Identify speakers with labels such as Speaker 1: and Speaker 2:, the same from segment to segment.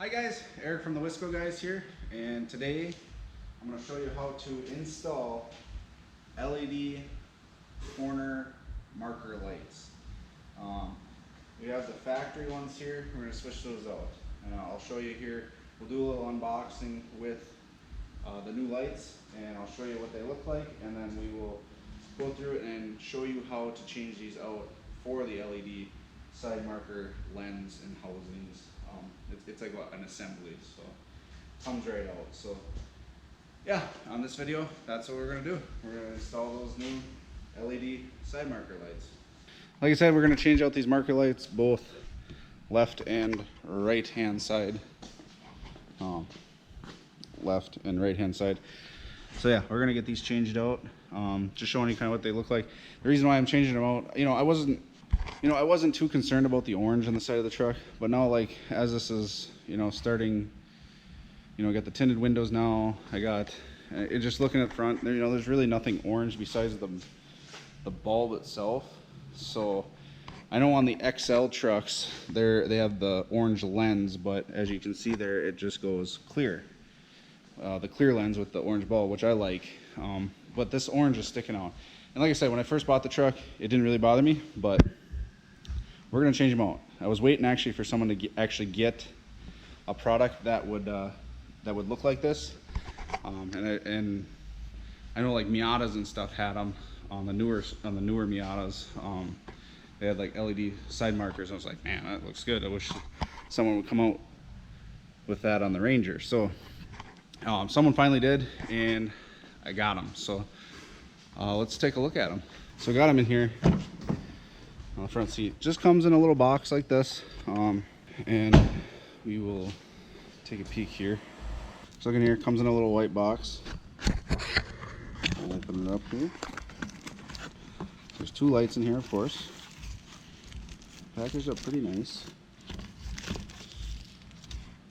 Speaker 1: Hi guys, Eric from the Wisco guys here, and today I'm going to show you how to install LED corner marker lights. We have the factory ones here. We're going to switch those out, and I'll show you here. We'll do a little unboxing with the new lights, and I'll show you what they look like, and then we will go through it and show you how to change these out for the LED side marker lens and housings. It's like an assembly, so it comes right out. So yeah, on this video, that's what we're gonna do. We're gonna install those new LED side marker lights. Like I said, we're gonna change out these marker lights, both left and right hand side. Left and right hand side. So yeah, we're gonna get these changed out. Just showing you kind of what they look like. The reason why I'm changing them out, I wasn't too concerned about the orange on the side of the truck, but now, like, as this is, starting, I got the tinted windows now. I got it. Just looking at front there, there's really nothing orange besides the bulb itself. So I know on the XL trucks they have the orange lens, but as you can see there, it just goes clear. The clear lens with the orange bulb, which I like, but this orange is sticking out. And like I said, when I first bought the truck, it didn't really bother me, but we're gonna change them out. I was waiting actually for someone to actually get a product that would look like this, and I know like Miatas and stuff had them on the newer Miatas. They had like LED side markers. I was like, man, that looks good. I wish someone would come out with that on the Ranger. So someone finally did, and I got them. So let's take a look at them. So I got them in here on the front seat. Just comes in a little box like this, and we will take a peek here. So look in here, it comes in a little white box. I'll open it up here. There's two lights in here, of course. Packaged up pretty nice.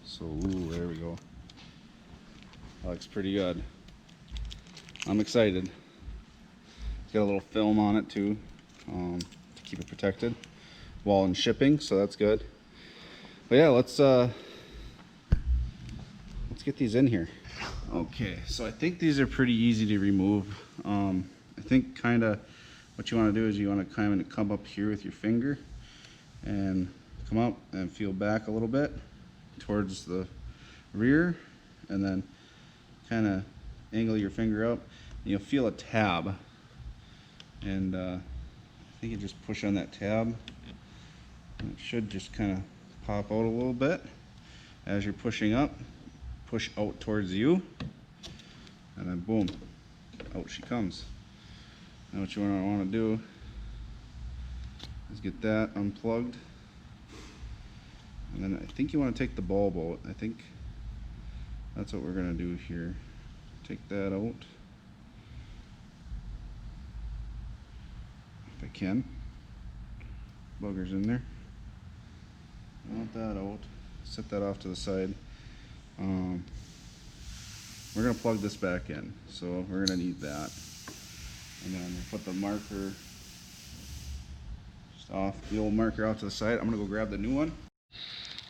Speaker 1: So ooh, there we go. That looks pretty good. I'm excited. It's got a little film on it too, to keep it protected while in shipping, so that's good. But yeah, let's get these in here. Okay, so I think these are pretty easy to remove. I think kind of what you want to do is you want to kind of come up here with your finger and come up and feel back a little bit towards the rear, and then kind of angle your finger up, and you'll feel a tab, and I think you just push on that tab, and it should just kind of pop out a little bit. As you're pushing up, push out towards you, and then boom, out she comes. Now what you want to do is get that unplugged, and then I think you want to take the bulb out. I think that's what we're going to do here. Take that out if I can. Bugger's in there. Want that out. Set that off to the side. We're going to plug this back in, so we're going to need that. And then we'll put the marker just off, the old marker off to the side. I'm going to go grab the new one.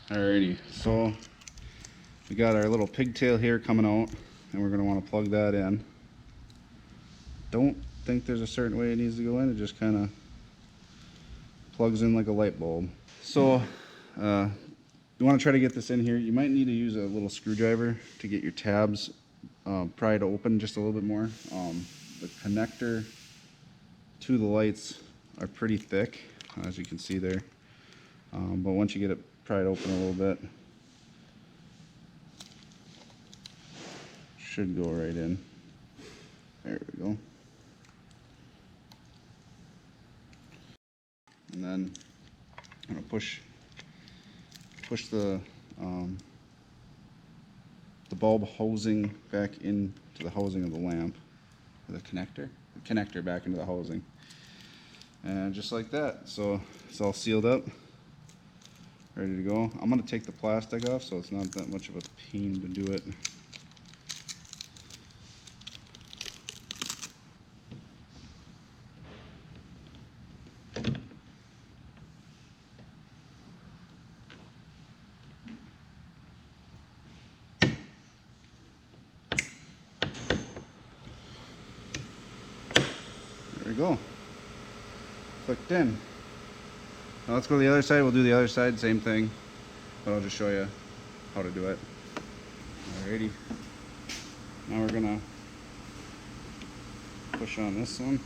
Speaker 1: Alrighty, so we got our little pigtail here coming out, and we're going to want to plug that in. Don't think there's a certain way it needs to go in. It just kind of plugs in like a light bulb. So you want to try to get this in here. You might need to use a little screwdriver to get your tabs pried open just a little bit more. The connector to the lights are pretty thick, as you can see there, but once you get it pried open a little bit, should go right in. There we go. And then I'm going to push the bulb housing back into the housing of the lamp, the connector back into the housing, and just like that. So it's all sealed up, ready to go. I'm going to take the plastic off so it's not that much of a pain to do it. go. Clicked in. Now let's go to the other side. We'll do the other side, same thing, but I'll just show you how to do it. Alrighty. Now we're gonna push on this one.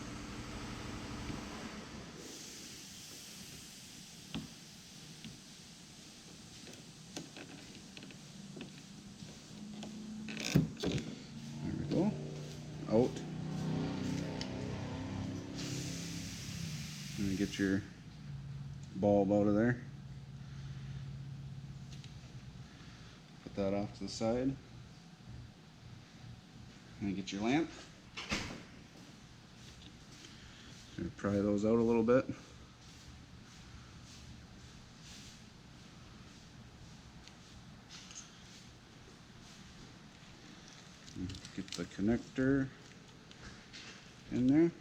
Speaker 1: There we go. Out. And get your bulb out of there. Put that off to the side. And get your lamp. Pry those out a little bit. Get the connector in there.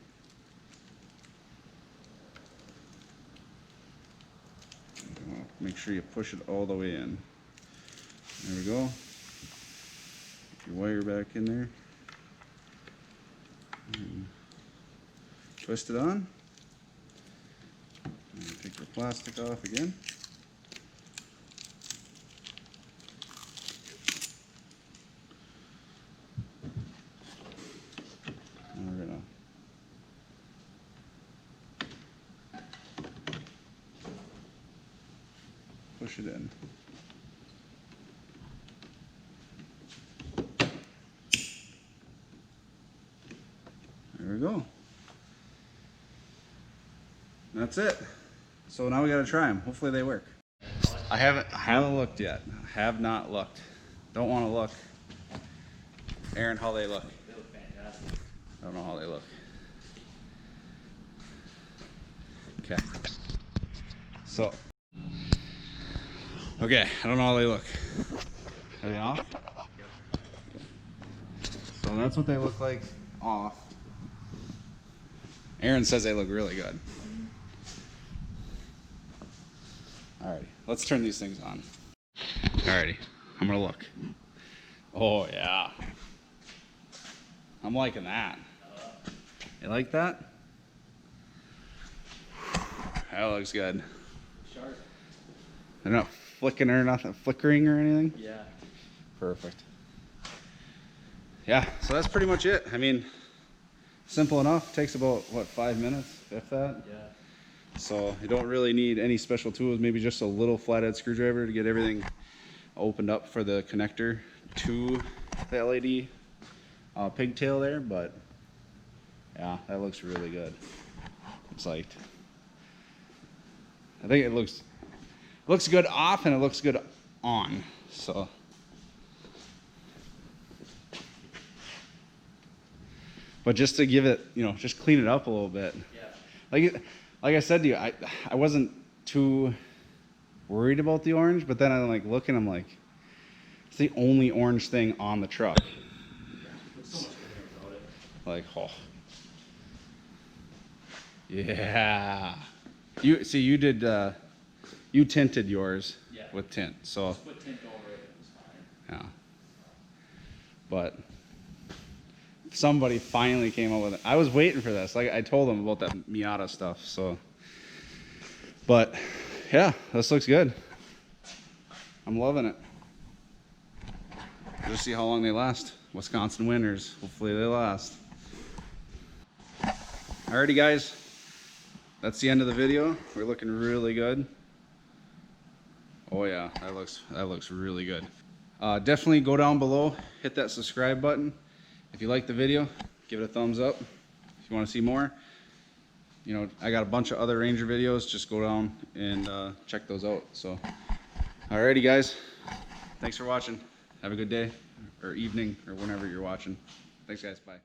Speaker 1: Make sure you push it all the way in. There we go. Get your wire back in there. And twist it on. And take the plastic off again. And we're gonna push it in. There we go. That's it. So now we gotta try them. Hopefully they work. I haven't looked yet. Have not looked. Don't want to look. Aaron, how they look?
Speaker 2: They look fantastic.
Speaker 1: I don't know how they look. Okay. So. Okay, I don't know how they look. Are they off? So that's what they look like off. Aaron says they look really good. Alrighty, let's turn these things on. Alrighty, I'm gonna look. Oh yeah. I'm liking that. You like that? That looks good.
Speaker 2: Sharp.
Speaker 1: They're not flicking or nothing, flickering or anything?
Speaker 2: Yeah.
Speaker 1: Perfect. Yeah, so that's pretty much it. I mean, simple enough. Takes about, what, 5 minutes, if that?
Speaker 2: Yeah.
Speaker 1: So you don't really need any special tools, maybe just a little flathead screwdriver to get everything opened up for the connector to the LED pigtail there, but yeah, that looks really good. I'm psyched. I think it looks good off and it looks good on, so. But just to give it, you know, just clean it up a little bit.
Speaker 2: Yeah.
Speaker 1: Like I said to you, I wasn't too worried about the orange, but then I'm like looking, I'm like, it's the only orange thing on the truck.
Speaker 2: Looks so much better without it.
Speaker 1: Like, oh. Yeah. You did, you tinted yours with tint, so.
Speaker 2: Just put tint over it, it was fine.
Speaker 1: Yeah. But somebody finally came up with it. I was waiting for this. Like I told them about that Miata stuff, so. But yeah, this looks good. I'm loving it. Just see how long they last. Wisconsin winters. Hopefully they last. Alrighty guys. That's the end of the video. We're looking really good. Oh yeah, that looks really good. Definitely go down below, hit that subscribe button. If you like the video, give it a thumbs up. If you want to see more, you know, I got a bunch of other Ranger videos. Just go down and check those out. So, alrighty guys, thanks for watching. Have a good day or evening or whenever you're watching. Thanks guys, bye.